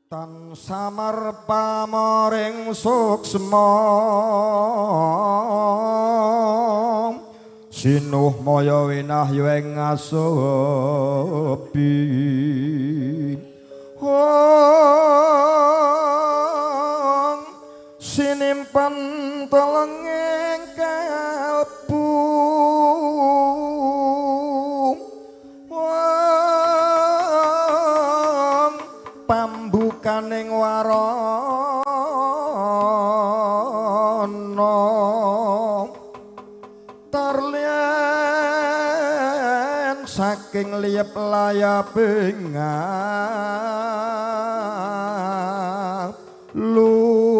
Tan samar pamoring suksma sinuh maya winahyu ing ngasepi sinimpen telenging kalbu pambukaning warana tarlien saking liyep layaping luyo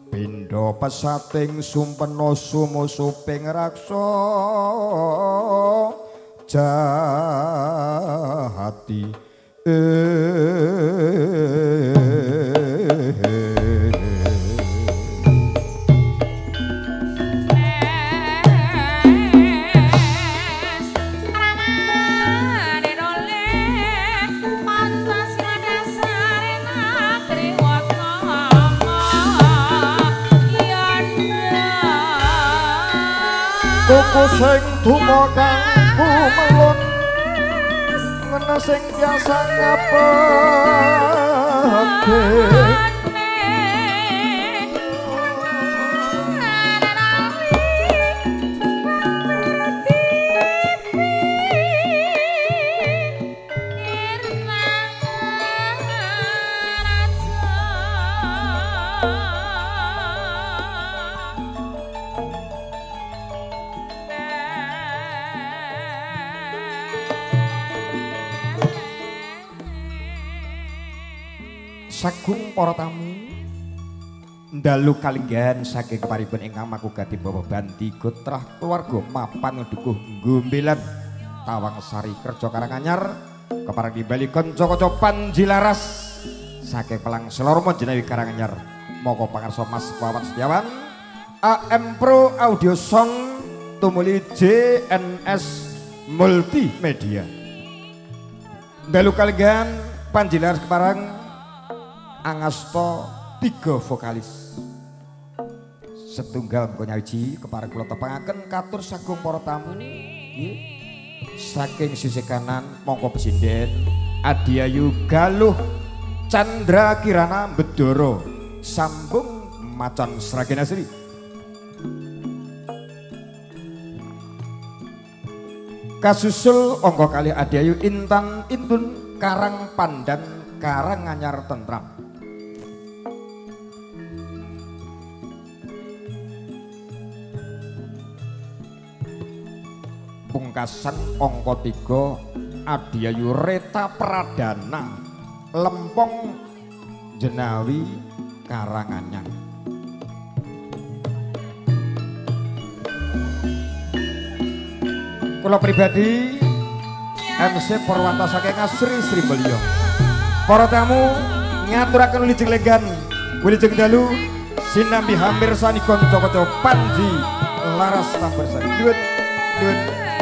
pindha pesating sumpena sumusuping raksa jahati kuku sing dumakang kumelun ngene sing biasa ngapake sagung para tamu ndalu kalinggahan saking keparipun ingkang makugati Bapak Banti Gotrah keluarga mapan ngedukuh ngombelan Tawang Sari Kerja Karanganyar keparang dimbali kanca-kanca Panji Laras saking Pelang Selormo Jenawi Karanganyar moko pangarsa Mas Wawan Setiawan AM Pro Audio Sound tumuli JNS Multimedia ndalu kalinggahan Panji Laras keparang Angasta 3 vokalis setunggal mengkonyaji keparang kula tepangaken katur sagung para tamu saking sisih kanan mongko pesinden Adiayu Galuh Chandra Kirana Bedoro sambung Macan Sragen Asri kasusul angka kalih Adiayu Intan Intun Karang Pandan Karanganyar Tentram pungkasan angka 3 Adiayu Reta Pradana Lempong Jenawi Karanganyar kula pribadi MC Purwanta saking Asri Sri Mulya para tamu ngaturaken wilujeng legan wilujeng dalu sinambi hampir sani kanca-kanca Panji Laras Tambar Sari duit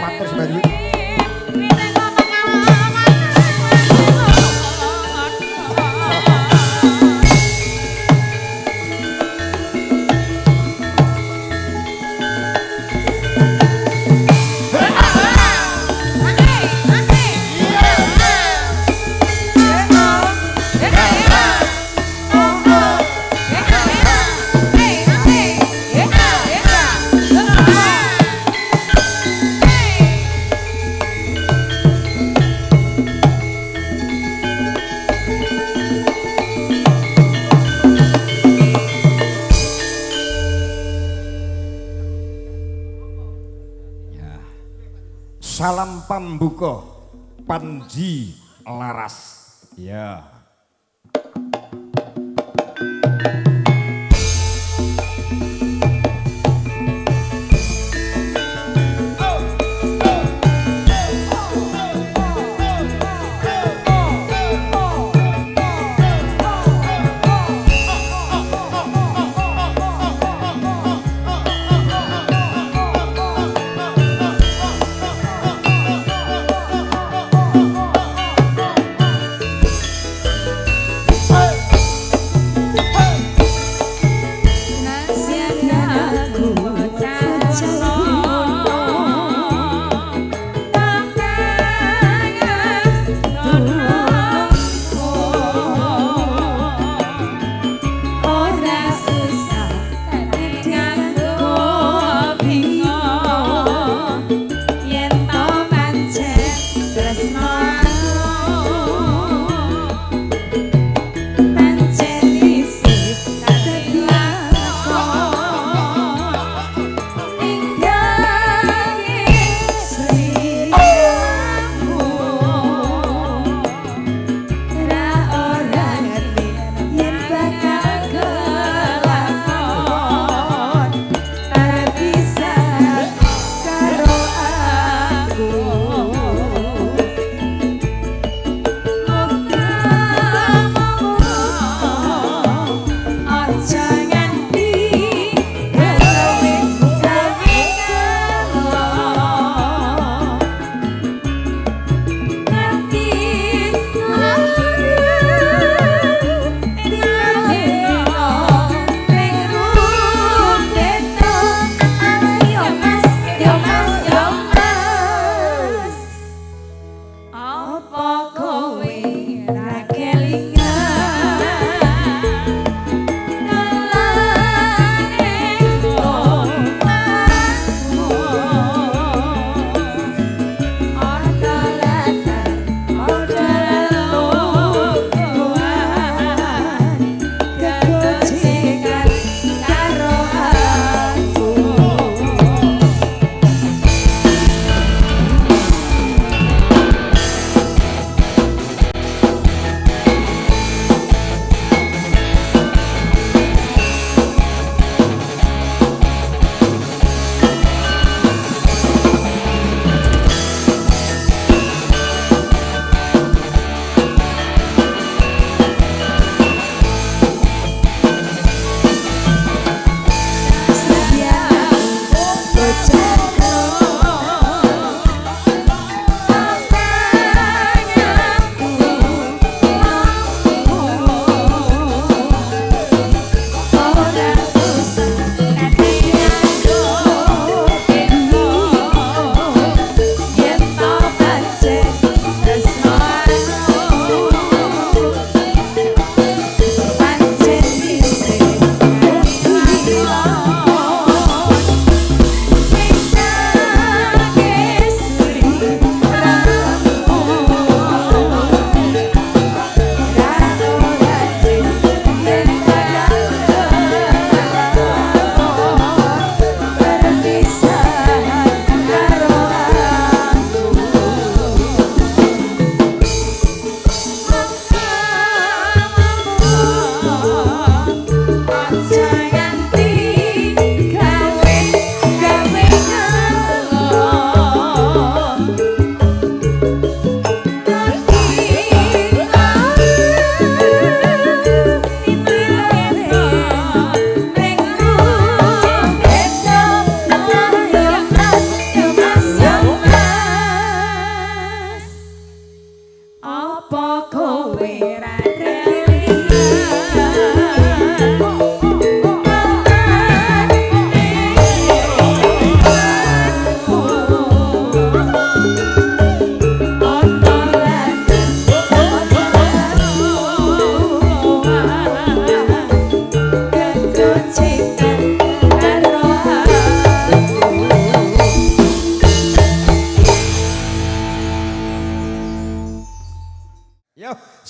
matur sembah salam pambuka Panji Laras ya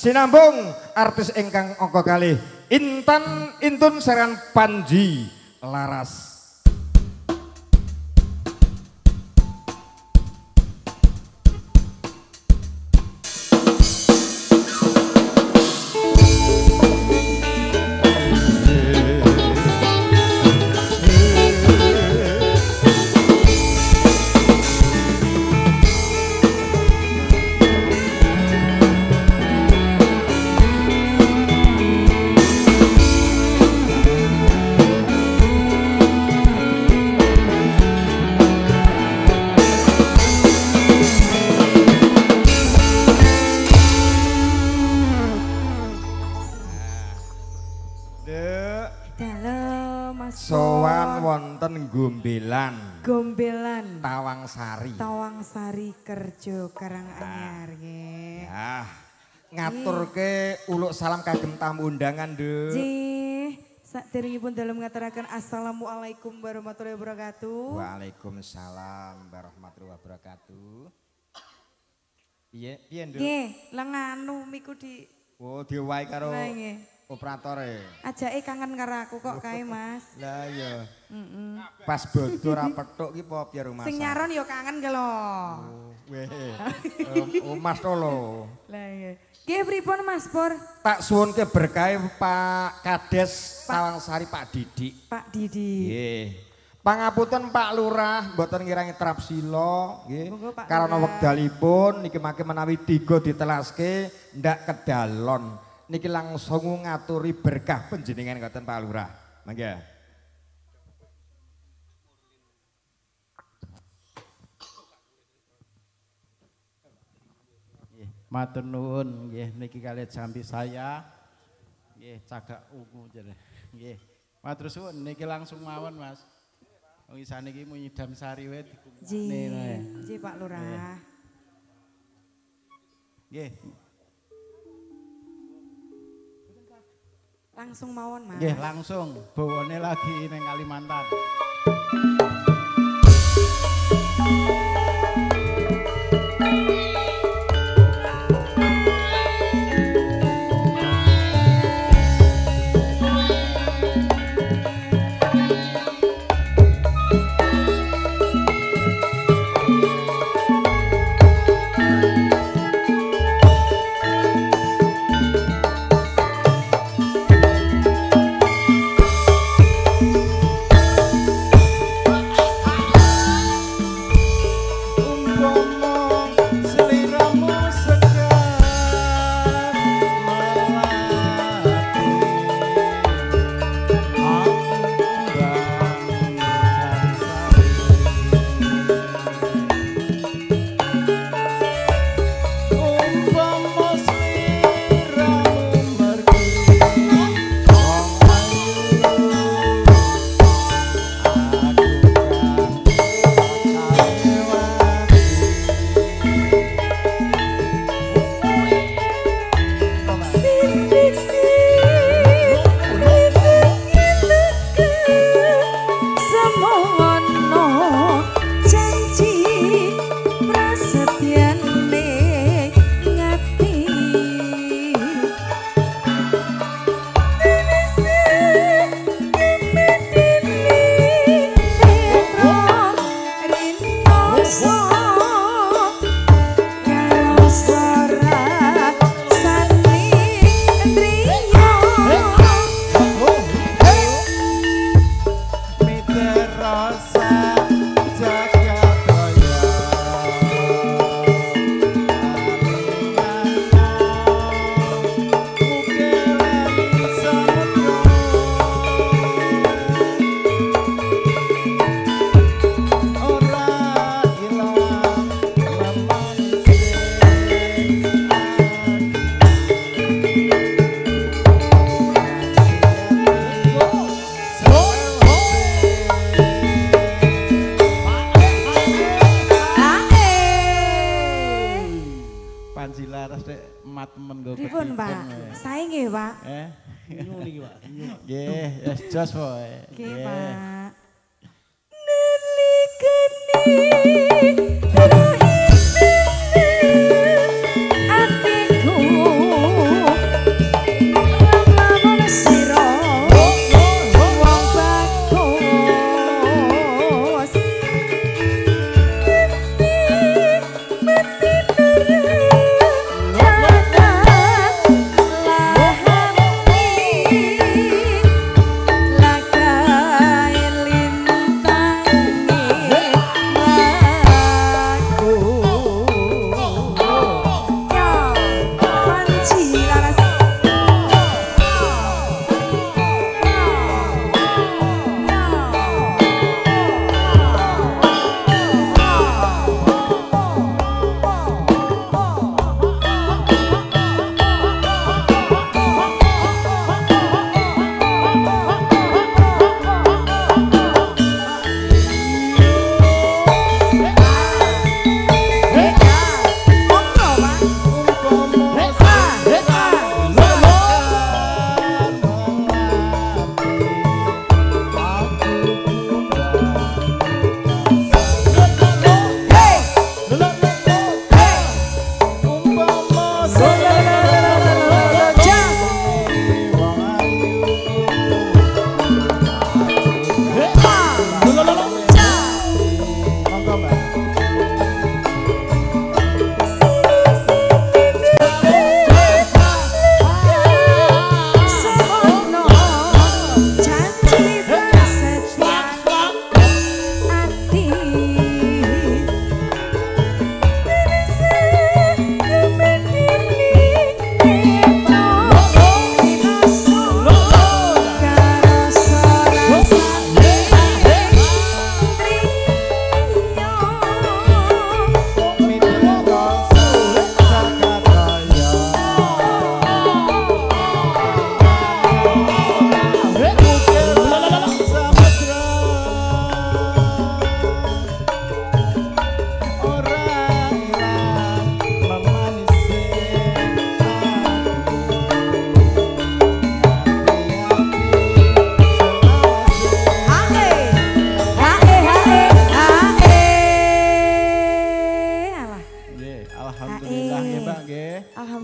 Sinambung artis ingkang angka kalih Intan Intun Saran Panji Laras. Sowan wonten Gombelan. Gombelan. Tawangsari. Tawangsari Kerjo Karanganyar nggih. Ya. Ngaturke uluk salam kagem tamu undangan, Nduk. Nggih. Saderengipun dalem ngaturaken assalamualaikum warahmatullahi wabarakatuh. Waalaikumsalam warahmatullahi wabarakatuh. Piye Nduk? Nggih, lenganu miku di Oh, diwai karo operatore. Ajake kangen karo aku kok kae, Mas. Lah iya. Pas bodo ra petuk ki apa piye rumah. Sing nyaron ya kangen ke lho. Oh, Mas Tolo. Lah iya. Nggih pripun Mas Pur? Tak suwunke berkahe Pak Kades Tawangsari Pak Didik. Pak Didi. Nggih. Pangapunten Pak Lurah, mboten ngirangi trapsila, nggih. Karena wekdalipun niki mangke menawi tiga ditelaske ndak kedalon. Niki langsung ngaturi berkah panjenengan ngoten Pak Lurah. Mangga. Nggih, matur nuwun nggih niki kalih jambi saya. Nggih, cagak ungu jere. Nggih. Matur suwun niki langsung mawon, Mas. Wong isane iki nyidam sari wae dikungkane. Nggih, Pak Lurah. Nggih. Langsung mawon, Mas. Nggih, langsung bawane lagi ning Kalimantan. Panji Laras nek emat temen nggo Pripun, Pak? Sae nggih, Pak. Nyung niki, Pak. Nggih, wis jos pokoke. Nggih, Nggih. Pak.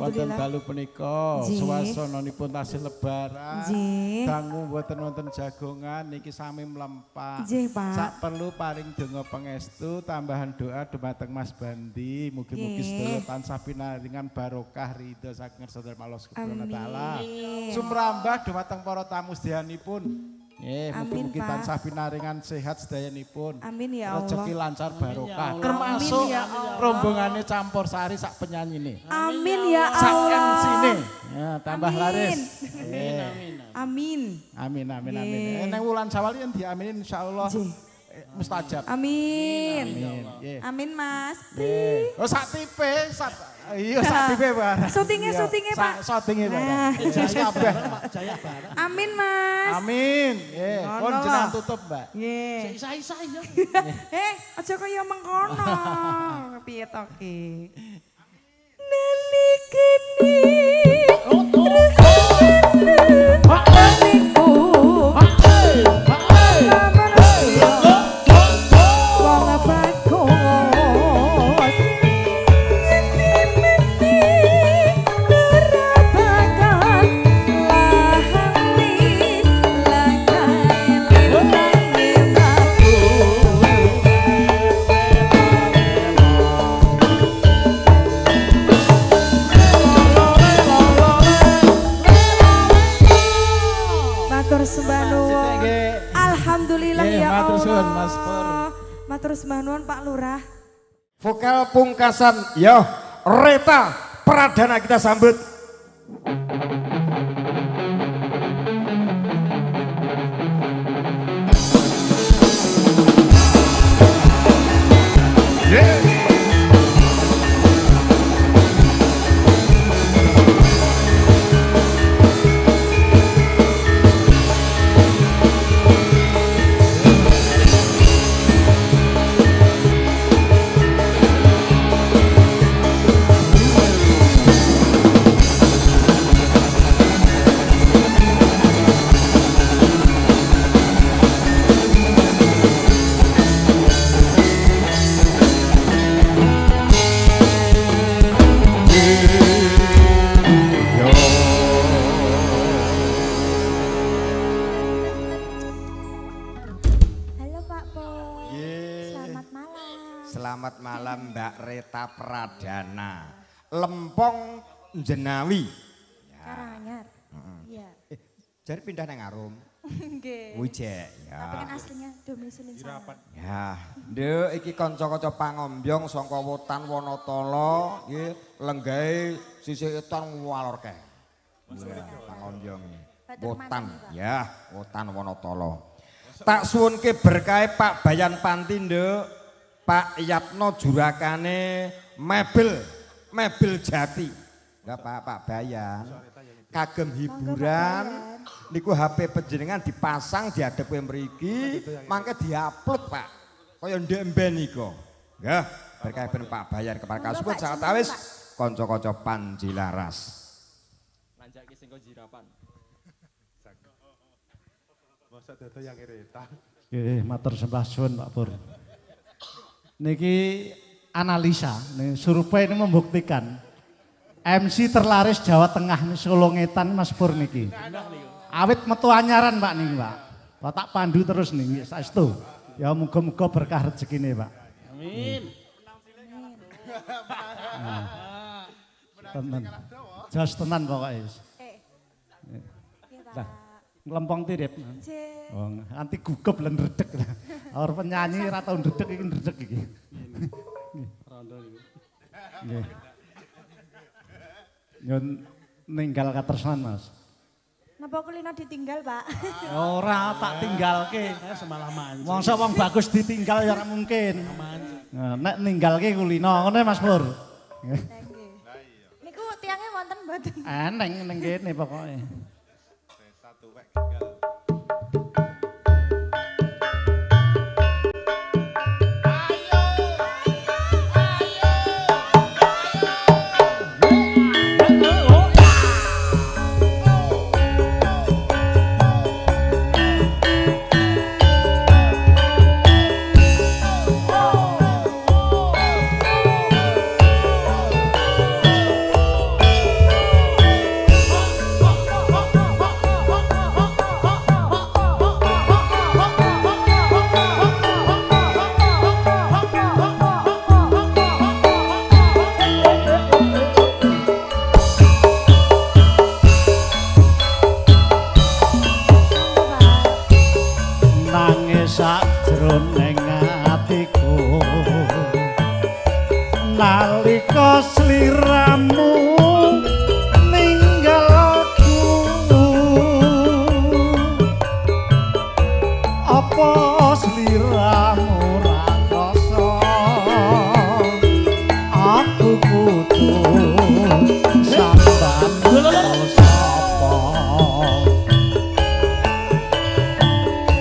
Wonten dalu punika Nggih. swasananipun tasih lebaran. Nggih. Dangu mboten wonten jagongan niki sami mlempah. Nggih, Pak. Sak perlu paring donga pangestu tambahan doa dhumateng Mas Bandi mugi-mugi Nggih. sedaya tansah pinaringan barokah ridho saking Sedherek Allah Subhanahu wa taala. Amin. Sumrambah dhumateng para tamu sedayanipun. Nggih, Amin, mugi-mugi Pak. tansah pinaringan sehat sedayanipun. Amin ya Allah. Rezeki lancar barokah. Allah. Termasuk Amin ya Allah. rombongane campur sari sak penyanyine. Amin ya Sak Allah. MC-ne. Ya, tambah Amin. laris. Amin. Amin amin amin. Nggih. Neng wulan Syawal yen diaminin insyaallah Nggih. mustajab. Amin. Amin. Nggih. Amin Mas. Nggih. Oh sak tipe, iya sak tipe barang. Syutingnya, Iya, syutingnya, Pak. Syutingnya Nah. barang. Jaya kabeh. Jaya bareng. Amin Mas. Amin. Nggih, Ngono pun lah. jenengan tutup, Mbak. Nggih. Isa-isa ya. Aja kaya mengkono. Piye to ki? Nalikene matur sembah nuwun. Nggih. Alhamdulillah Nggih, ya Allah. matur suwun, Mas Pur. Matur sembah nuwun Pak Lurah. Vokal pungkasan, yo Reta Pradana kita sambut. Kareta Pradana Lempong Jenawi. Karanganyar. Iya. Jadi pindah nang Arum. Nggih. Wujek Tapi ya. kan aslinya domisili sana. Ya, nduk iki kanca-kanca pangombyong saka Wotan Wanatala nggih lenggahe sisih etan walorke. Ya, pangombyong. Wotan, ya, Wotan Wanatala. Tak suwunke berkahe Pak Bayan Panti nduk. Pak Yatno jurakane mebel jati. Enggak Pak Bayan. Kagem hiburan niku HP panjenengan dipasang diadep mriki mangke diupload Pak. Kaya ndek-mben niku. Nggih, berkah ben Pak Bayan kepareng kasuwun sawetawis kanca-kanca Panjilaras. Lanjake sing jirapan. Masa dada yang kereta. Nggih, matur sembah suwun Pak Pur. Niki analisa, nih survei ini membuktikan MC terlaris Jawa Tengah nih Solo Ngetan Mas Pur niki. Awit metu anyaran Pak niki Pak. Wah tak pandu terus nih saestu. Ya muga-muga berkah rezekine Pak. Amin. Tenan. Jas tenan pokoknya. Iya Lah, Pak. nglempong tirip. Cek. Oh, nanti gugup lan ndredeg. Ora penyanyi ora tau ndredeg iki ndredeg iki. Rondo niku. Nggih. Nyun ninggal katresnan Mas. Napa kulino ditinggal Pak? Ora tak tinggalke. Semalah mancing. Mongso wong bagus ditinggal ya ora mungkin. Mancing. Nah, nek ninggalke kulino ngene Mas Pur. Nggih. Niku tiangnya wonten mboten? Eneng ning kene pokoke. Satu wek tinggal. Nangis sakjroning atiku nalika sliramu ninggalku apa sliramu ra krasa aku kudu sambat sapa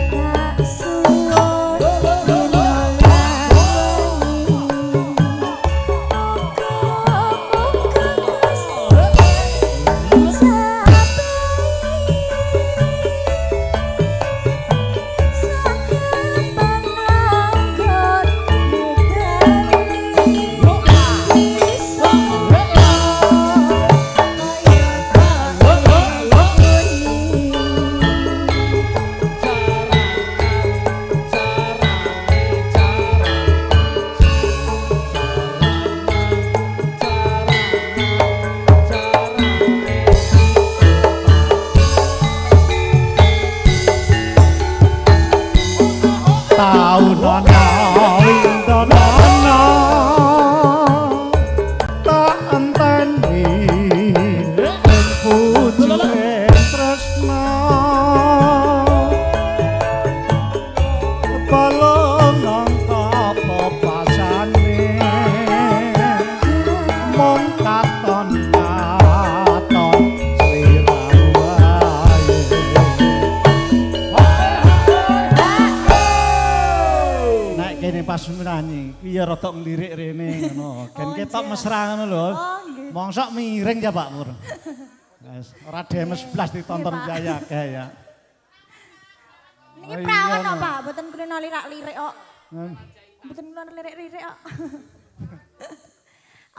Tak suwun dinolani. taun ana windana tak enteni ing pujuke tresna balong apa pasane mung katon sliramu nek kene pas nyanyi kuwi ya rada nglirik rene ngono gen ketok mesra ngono lho mongsok miring ya Pak Pur wis ora demes blas ditonton jaya ya Niki prawan kok Pak, mboten kulino lirak-lirik kok. Hmm. Mboten kulino lirik-lirik kok.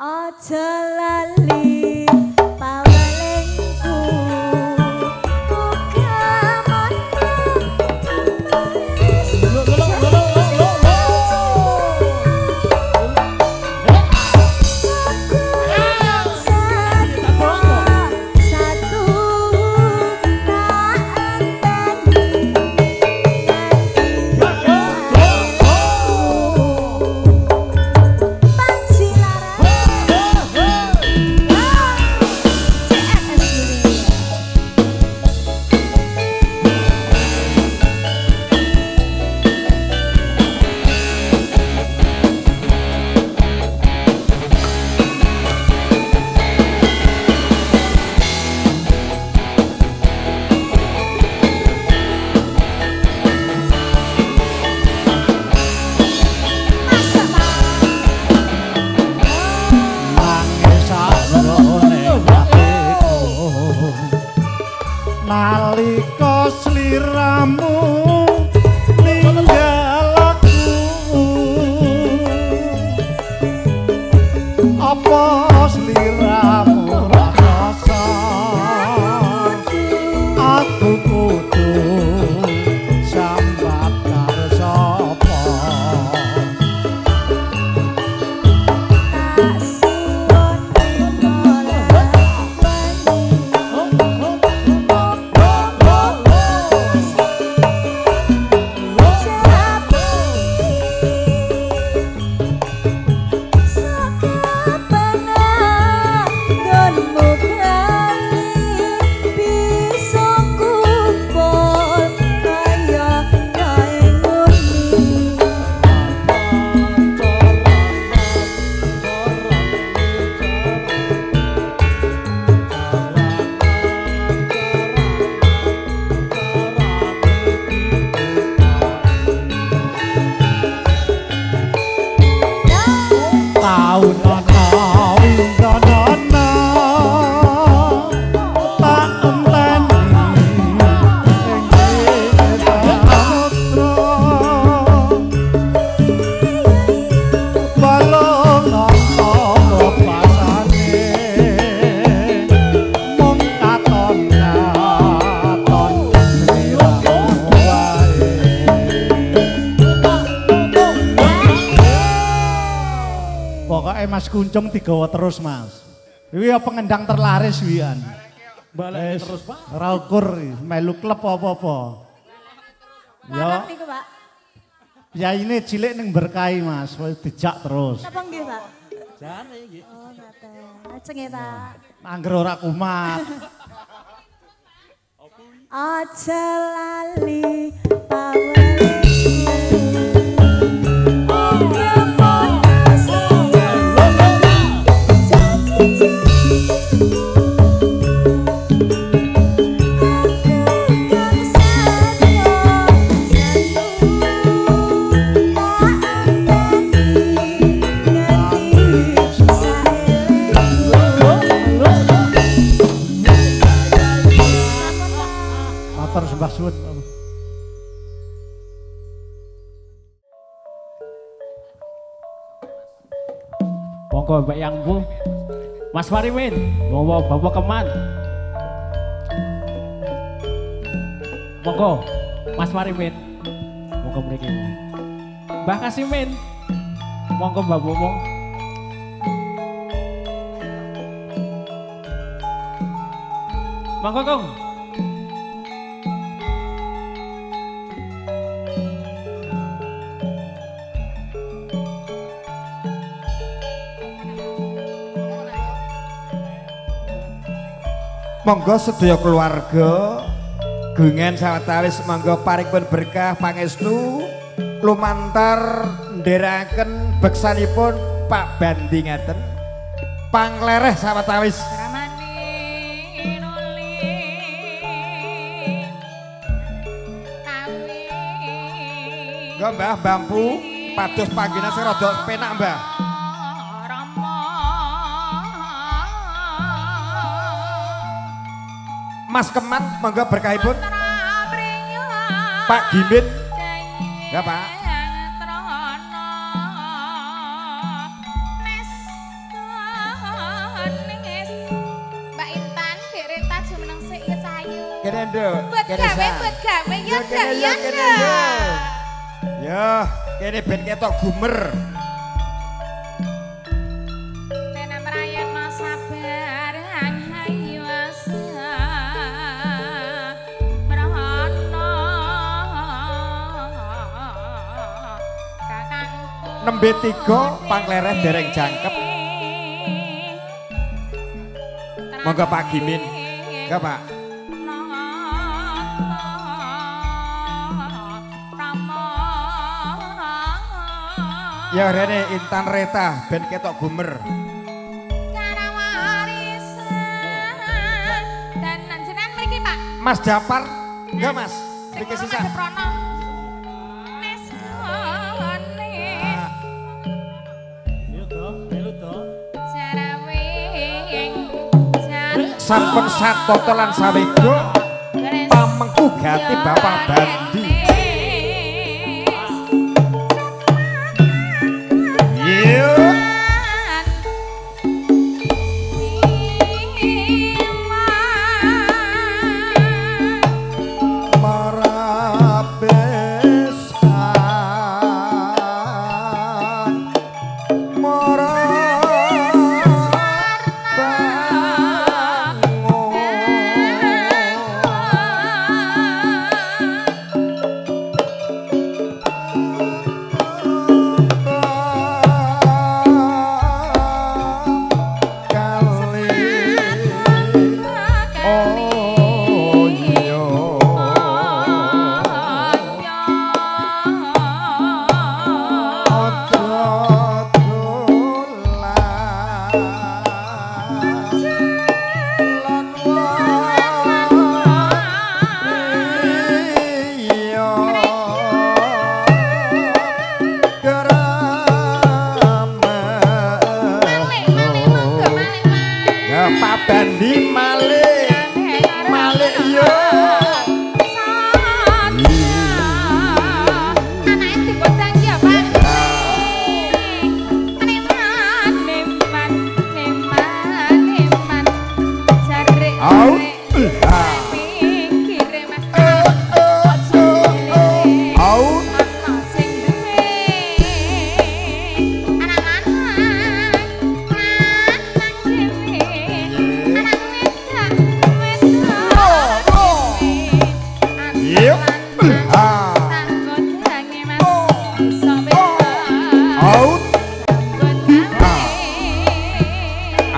Aja lali pawalengku. apa sliramu rasa aku kudu sambat karo sapa Mas Kuncung digawa terus Mas. Iki ya pengendang terlaris wian. Balik terus Pak. Ora ukur melu klub apa-apa. Ya. Niku Pak. Ya ini cilik ning berkahi Mas, dijak terus. Napa nggih Pak? Jane iki. Oh ngaten. Lajeng ya Pak. Angger ora kumat. Aja lali pawelingku. Matur sembah suwun. Monggo Mbak Yang Bu, Mas Warimin, monggo Bapak Keman. Monggo Mas Warimin, monggo mriki. Mbah Kasimin, monggo Mbak Bomo. Monggo Kong. Monggo sedaya keluarga gengen sawetawis monggo paringipun berkah pangestu lumantar ndherekaken beksanipun Pak Bandi ngaten panglereh sawetawis Nggo Mbah Bampu pados panggina sing rada penak Mbah. Mas Keman monggo berkahipun. Pak Gimbit. Ya Pak. Mbak Intan, Dek Reta jumeneng sik ya Cahayu. Kene nduk. Buat gawe ya Kene ya. nduk. Ya, kene ben ketok gumer. Nembe 3 panglereh dereng jangkep. Monggo Pak Gimin. Enggak Pak. Ya rene Intan Reta ben ketok gumer. Dan jenengan mriki Pak. Mas Japar. Enggak Mas. Mriki sisa. Sampun satoto lan sawego pamengku gati Bapak Bandi. Yo. Bandi malih malih yo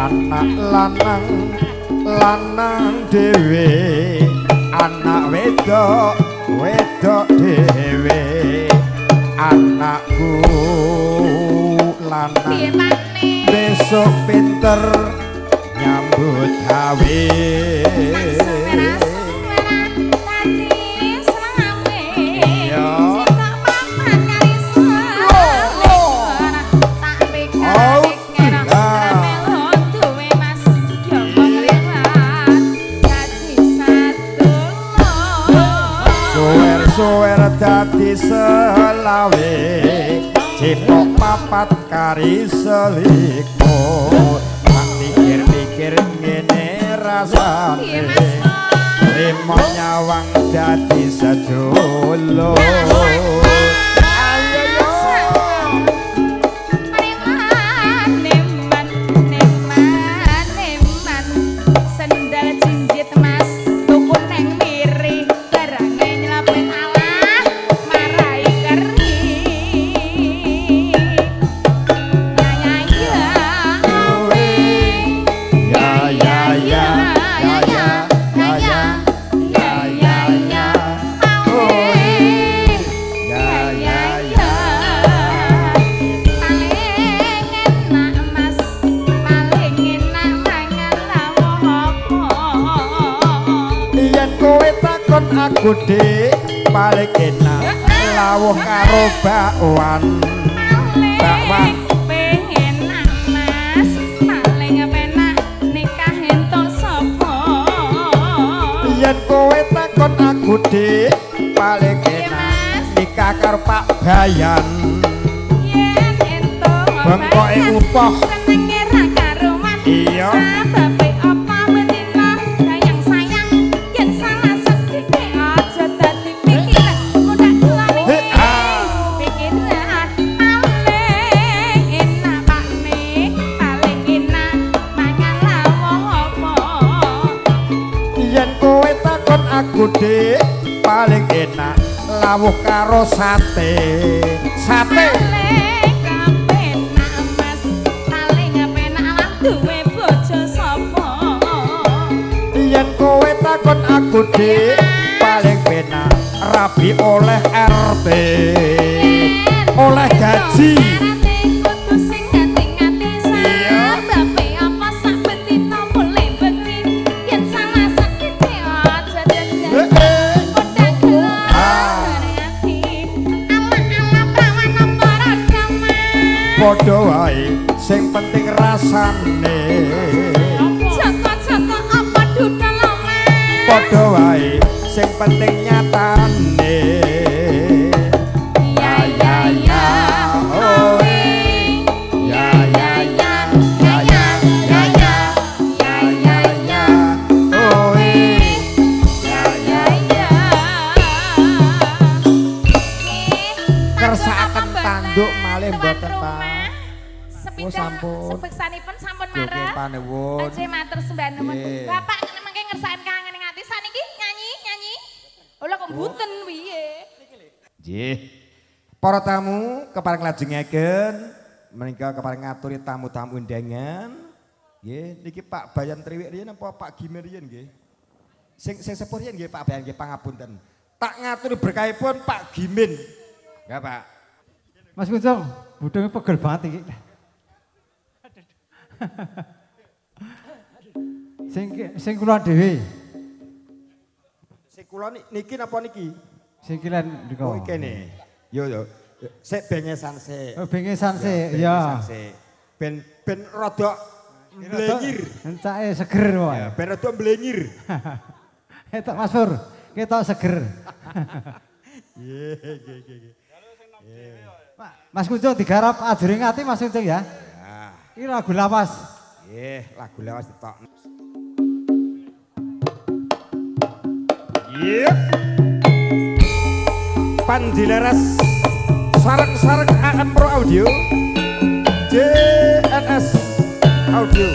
anak lanang dhewe anak wedok dhewe anakku lanang besok pinter nyambut gawe sower dadi selawe cipok papat kari selikur tak pikir-pikir ngene rasane limo nyawang dadi sedulur aku dik paling enak lawuh karo bakwan pengen mas paling penak nikah entuk sapa yen kowe takon aku dik paling enak nikah karo Pak Bayan yen entuk bengkoke upoh senenge ra karuan iya sababe apa betina sayang sayang yen salah sedikit aja dadi pikiran mudah tuane pikiran paling enak pakne paling enak mangan lawuh apa yen kowe takon aku dik paling enak lawuh karo sate yen kowe takon aku dik paling penak rabi oleh RT oleh gaji padha wae sing penting rasane padha wae sing penting nyatane ya ya ya oh ya ya ya ya ya ya ya ya ya ya oh ya ya ya kersakaken tanduk malih mboten Pak Oh sampun. Sepeksanipun sampun marah. Nggih panuwun. Aja matur sembah nuwun. Nggih. Bapak mengke ngersakaken kangen ing ati saniki nyanyi. Lha kok mboten piye? Nggih. Para tamu kepareng lajengaken menika kepareng ngaturi tamu-tamu undangan. Nggih, niki Pak Bayan Triwik riyen apa Pak Gimer riyen nggih? Sing sepuh riyen nggih Pak Bayan nggih pangapunten. Tak ngaturi berkahipun Pak Gimin. Nggih Pak. Mas Kuncung, budungnya pegel banget iki. Sing kula dhewe. Sing kula niki napa niki? Sing kilen ndika. Oh kene. Yo yo. Sik bengesan sik. Oh bengesan sik. Ya. Ben rada mblengir. Encake seger wae. Ya, ben rada mblengir. Etok Mas Pur, ketok seger. Nggih. Mas Kuncung digarap ajuring ati Mas Kuncung ya. Ya. Iki lagu lawas. Nggih, lagu lawas ditok. Yep. Pandilaras sareng-sareng AM Pro Audio JNS Audio.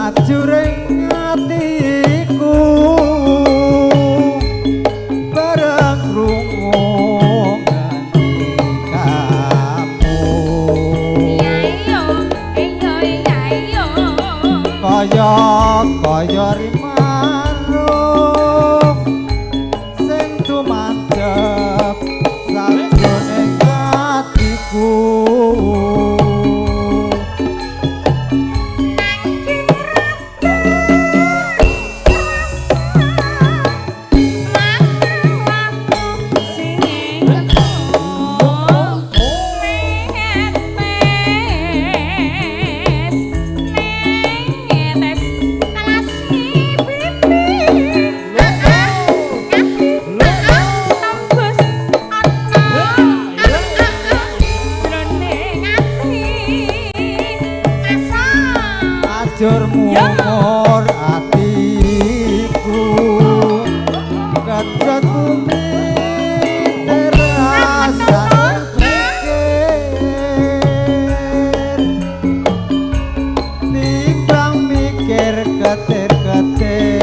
Ajuring atiku bareng krungu kamu kaya rimarung sing tumandhep sajroning atiku. Ajur mumur atiku kecut terasa pikir timbang mikir ketir-ketir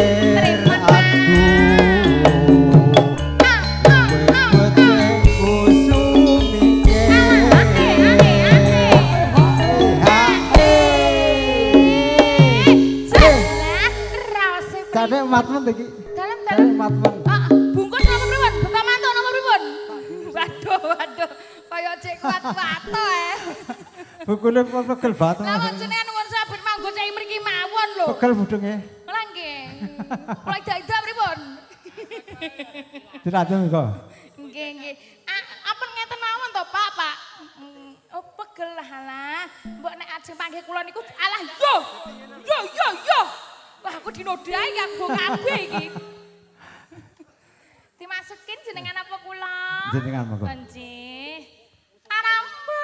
Cade matmen iki. Dalam. Matmen. Bungkus nomor pripun? Buka mantuk nomor pripun? Waduh. Kaya cek kuat-kuat Bukune pegel banget. Lah wong jenengan nuwun sabet manggo cek mriki mawon lho. Pegel budunge. Lah nggih. Mulai dak pripun? Dirajeng kok. Nggih. Apa ngeten mawon to, Pak? Oh, pegel lah. Mbok nek ajeng panggih kula niku alah yo. Wah, aku dinodai kanggo kabeh iki. Dimasukin jenengan apa kula? Jenengan monggo. Nggih. Aramba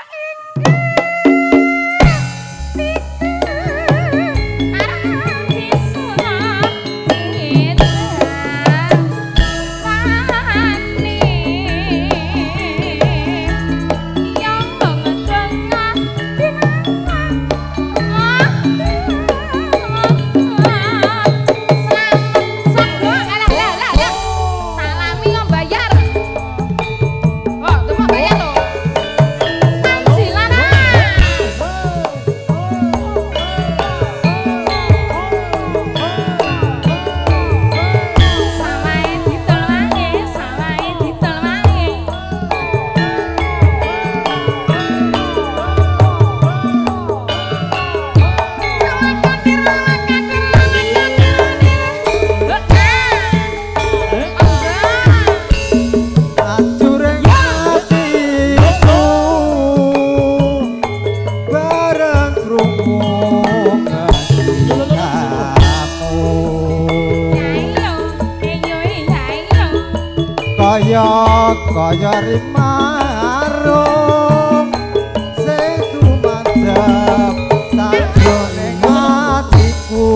kaya rimarung sing tumandhep sajroning atiku.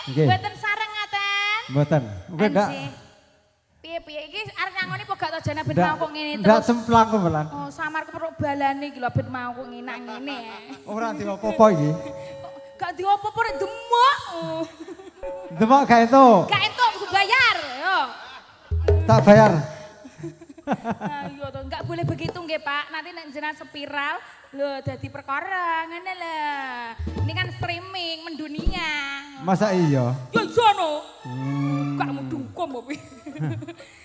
Nggih. Mboten sareng ngaten. Mboten. Mungkin ndak Piye-piye iki arep ngangoni kok gak tau jana ben ndak mau kok ngene ndak terus. cemplang kemelan. Oh, samar keprok balane iki lho ben mau kok ngenak ngene. Ora diopo-opo iki. Gak diopo-opo rek demok. Demak gak itu. Gak entuk kudu bayar, yo. Tak bayar. Ayo to, enggak boleh begitu nggih Pak. Nanti nek jenengan spiral, lho dadi perkara ngene lah. Ini kan streaming mendunia. Masa iya? Ya jono. Gak mudhukum kok kuwi.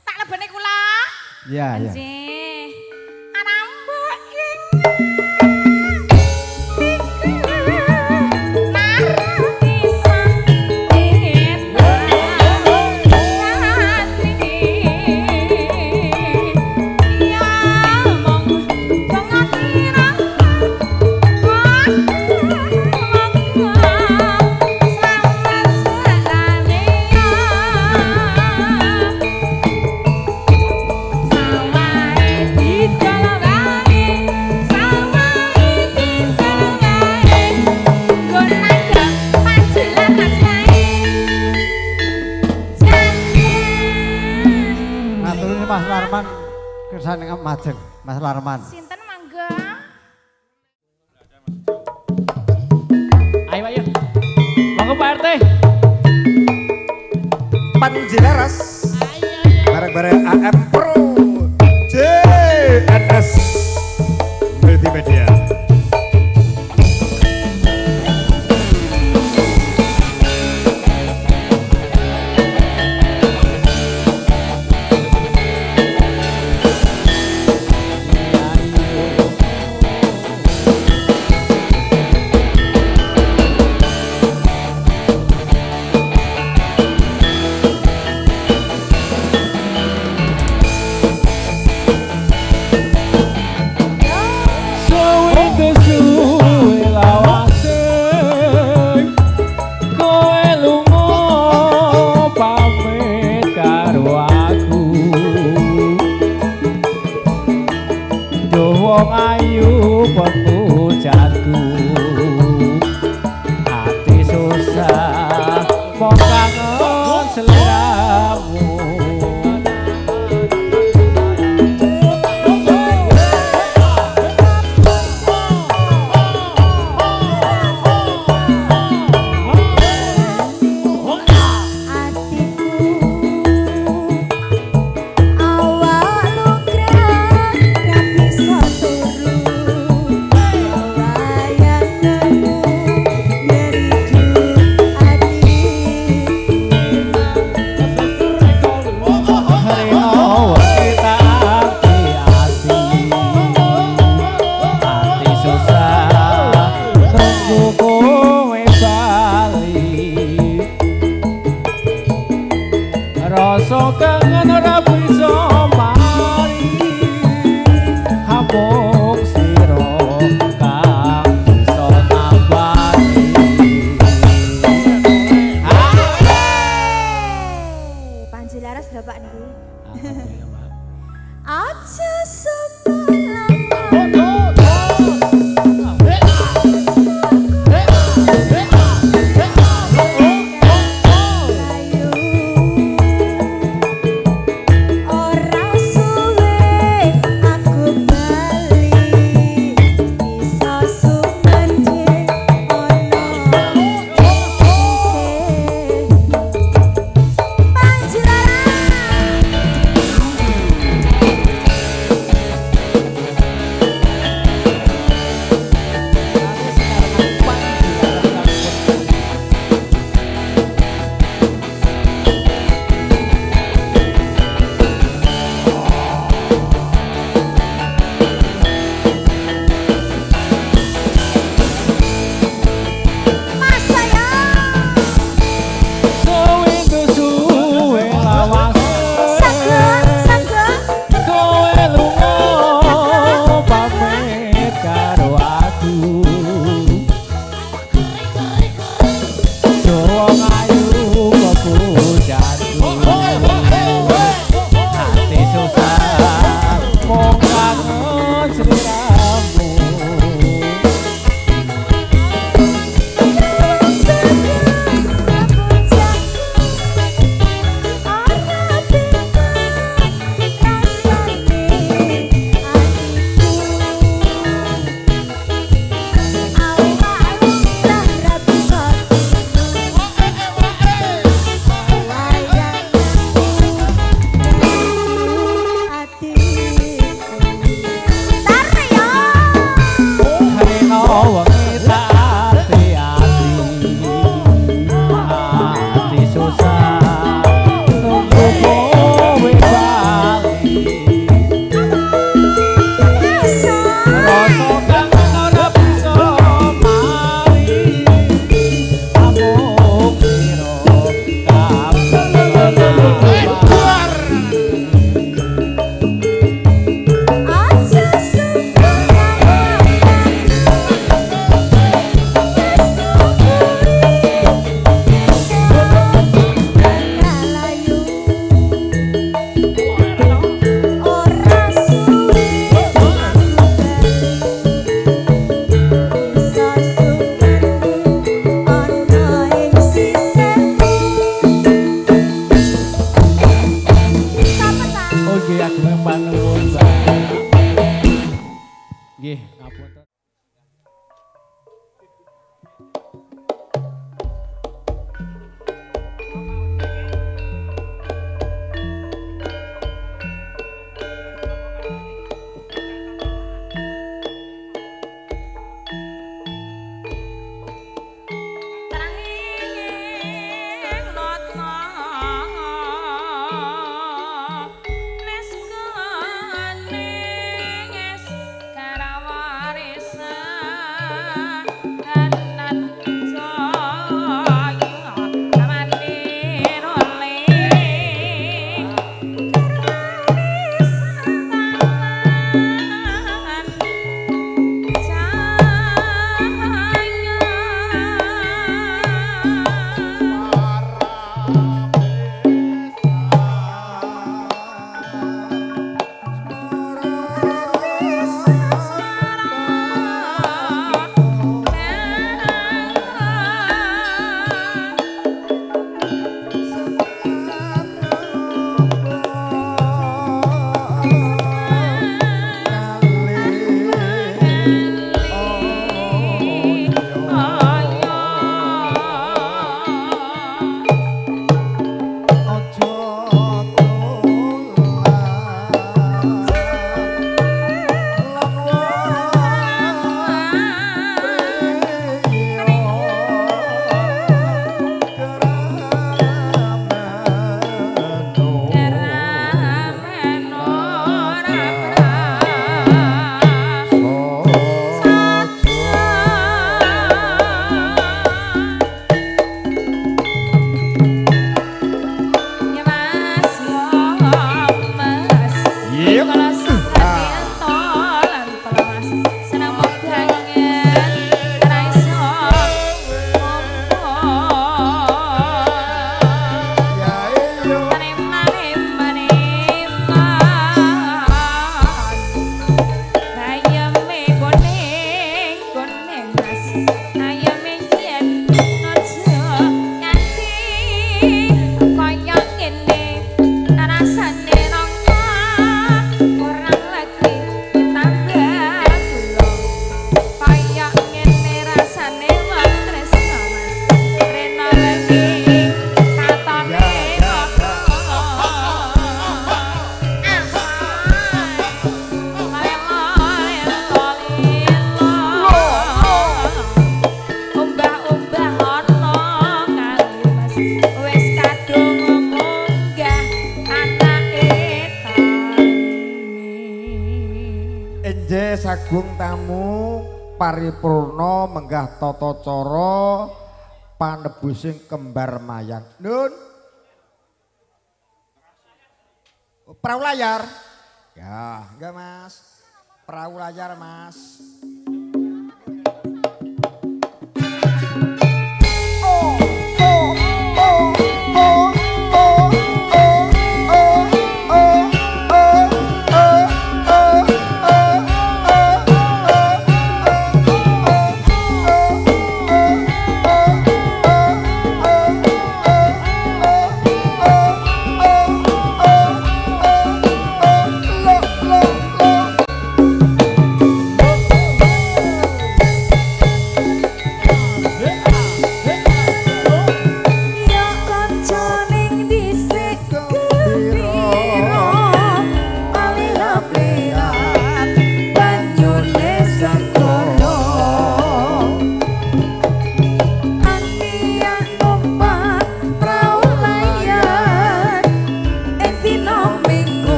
Tak lebene kula. Iya, iya. Nggih. Anambek Mas Larman kersane Majeng, Mas Larman. sinten mangga? Ayo. Monggo Pak RT. Panjilaras bareng-bareng AM Pro JNS Multimedia. Wong ayu pemujatku, hati susah mong kangen seliramu. Rasa kangen ora bisa mari, hamung sira kang bisa nambani. Panjilaras Bapak niku. Alhamdulillah, Pak. Aja sebelah. jagung tamu paripurna menggah tata cara panebusing kembar mayang. Nun. Perahu layar. Ya, enggak Mas. Perahu layar Mas.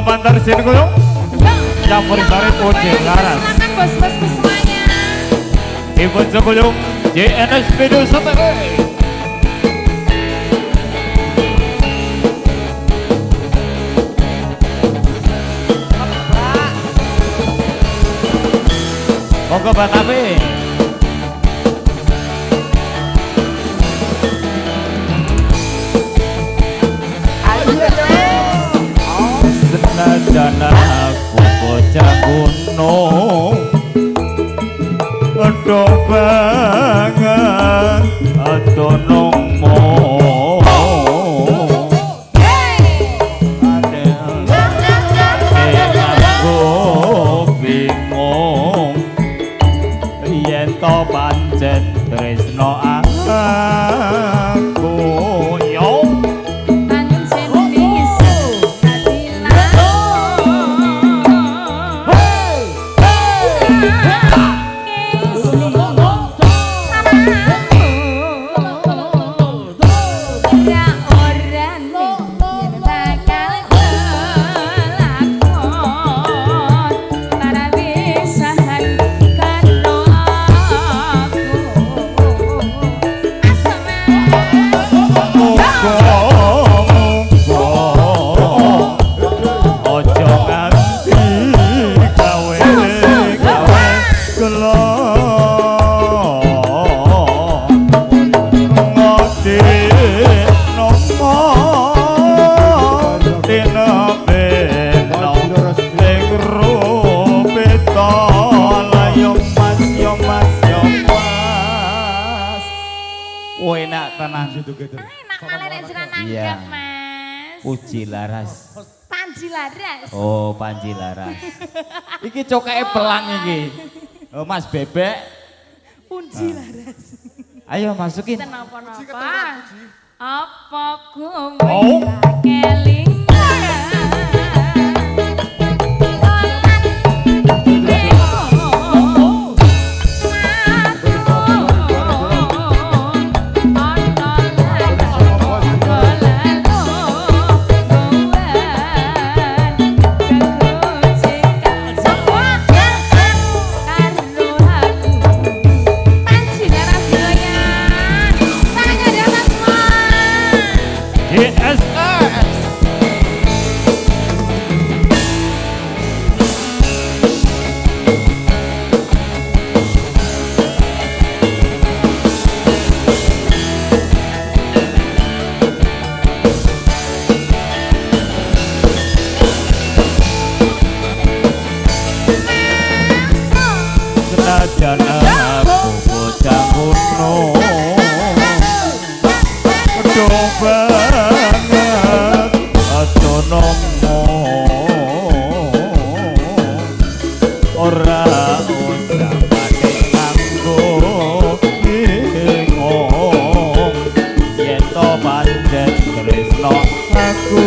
Mantar sini koyo. Campur sari putih laras. Silakan bos-bosku semuanya. Ibu Jokoyong JNS Video Satellite. Monggo Pak Tapi. Senajan aku bocah gunung, aduh banget, aduh nomo. Aku bingung, yen to pancen tresno aku yo. Pancen bisa hati Oh enak tenan. Enak malah nek jenengan nanggap, Iya. Mas. Puji Laras. Panji Laras. Oh Panji Laras. Iki cokeke pelang iki. Oh Mas Bebek. Puji Laras. Ayo masukin. Ten napa-napa. Apa kowe Oh. kelingan? Senajan aku bocah kuno do banget atonomo ora usah pake nganggo ngomong yen to pancen tresno aku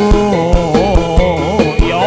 yo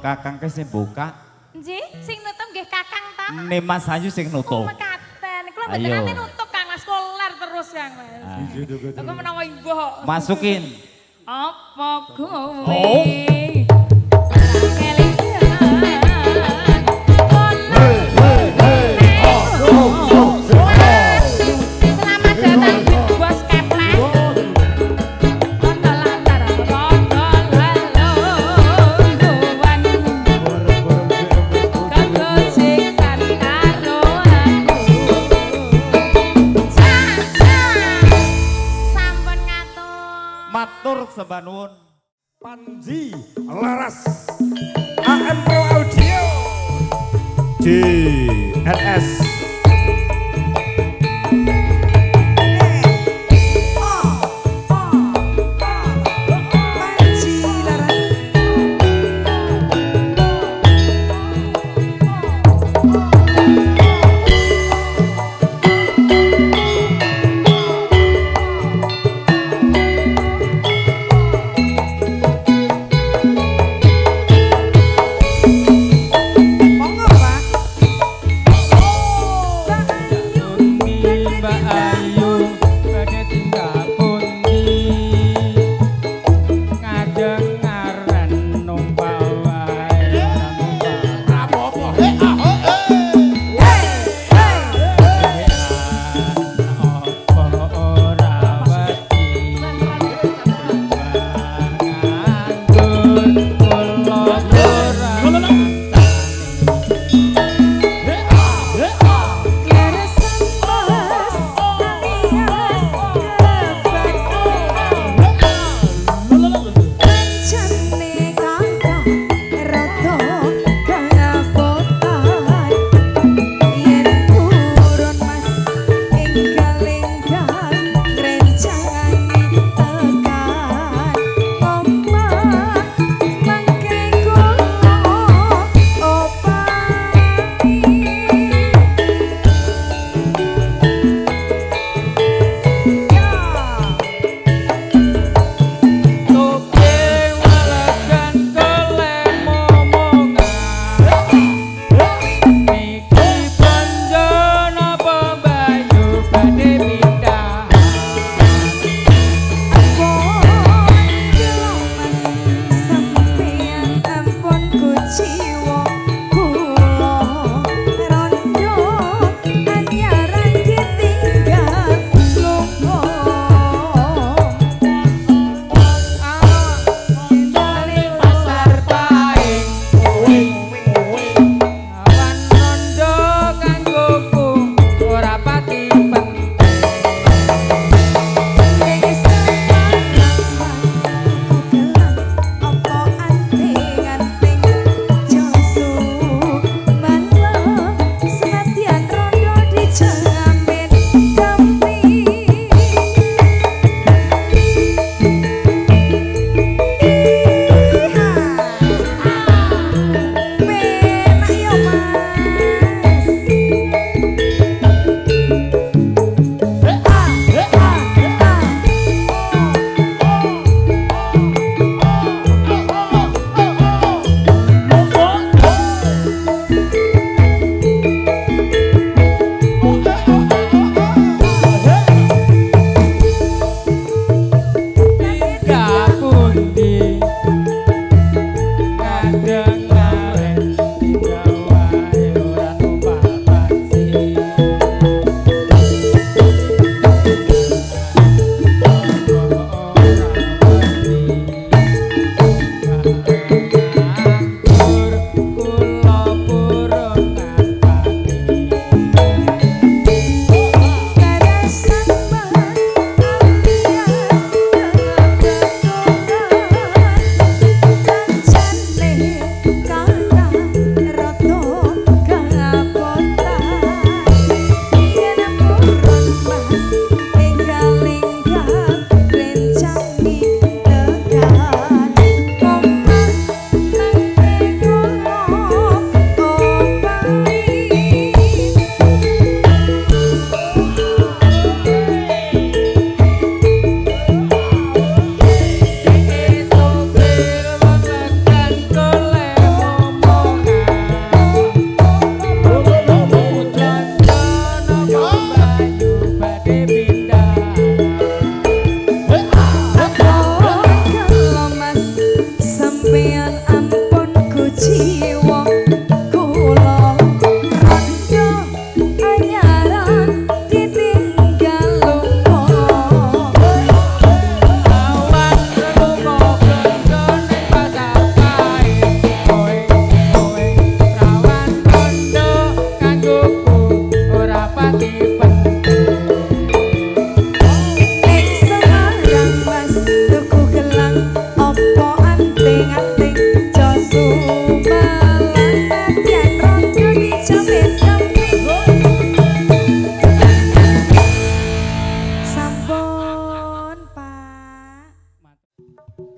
kakang ke sing buka. Nggih, sing nutup nggih Kakang ta. Ne Mas Ayu sing nutup. Mekaten. Kula Ayo. mboten nutup Kang Mas koler terus Kang Mas. Aku menawa ibu. Masukin. Apa kowe? Oh. Selamat datang Bos Keplek. Matur sembah nuwun. Panji Laras AM Pro Audio DNS Mbak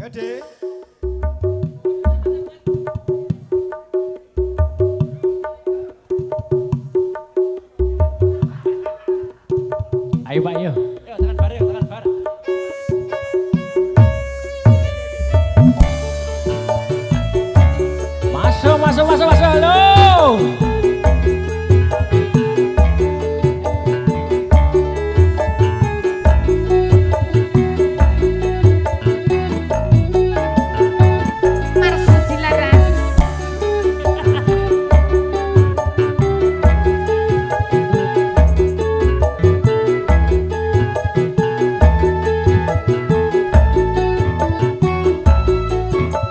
Gede. Ayo Pak yo. Yo tekan bar, yo tekan bar. Masuk, halo. Marsuji Laras.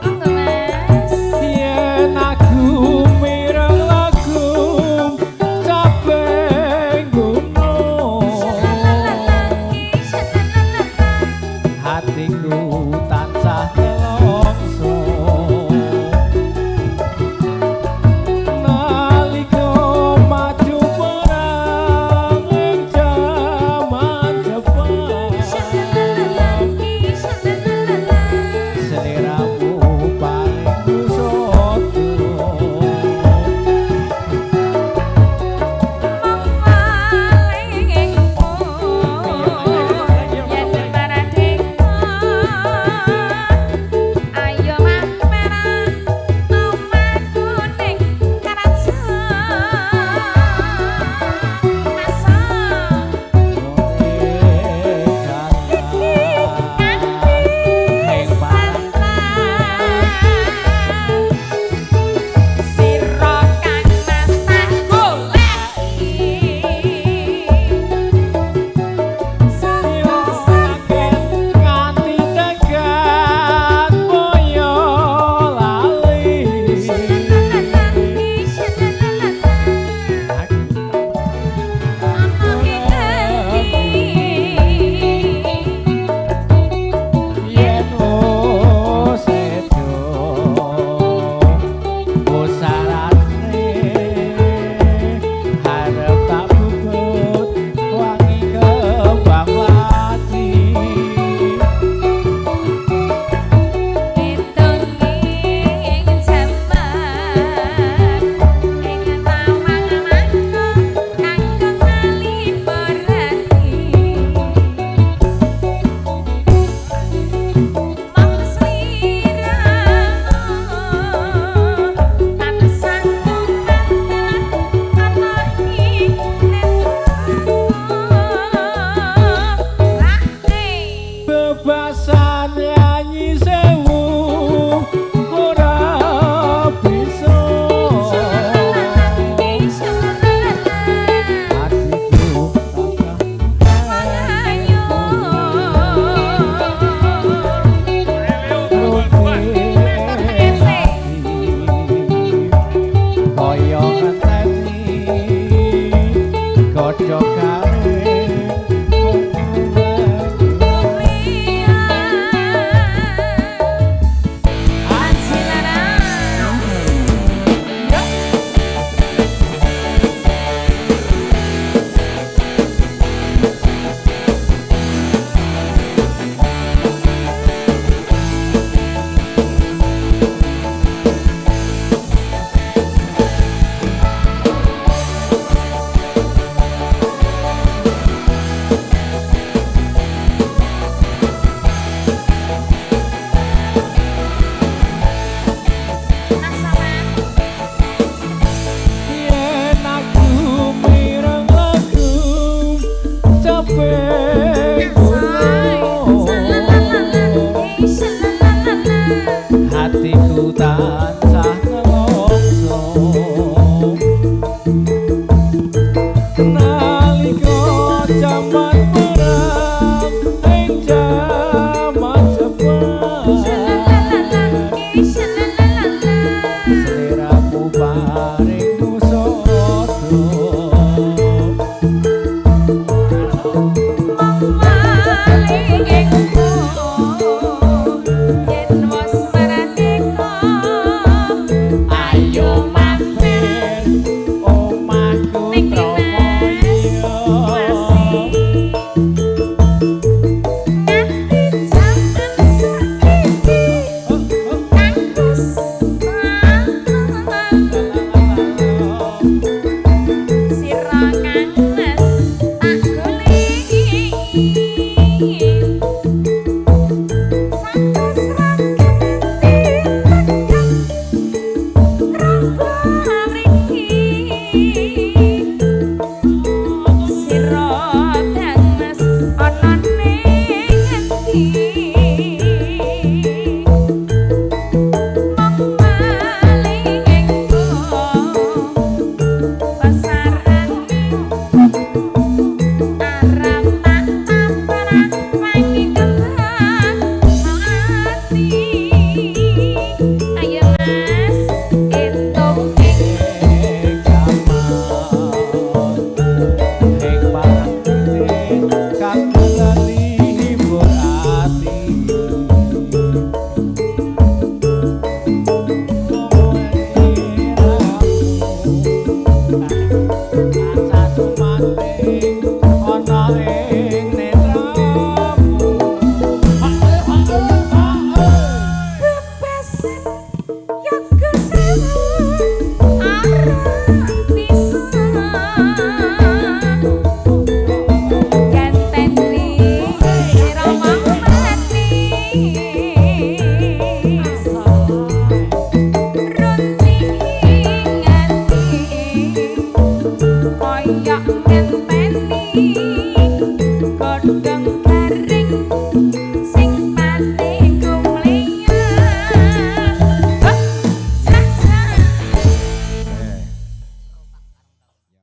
Monggo Mas. Yen aku mireng lagu capek gunung hatiku tansah nelongso nalika maju perang ing jaman Jepang seliramu paling kusoto nganti tekan boyo lali yen sedo usarane harap tak bukut wangi kembang lati bebas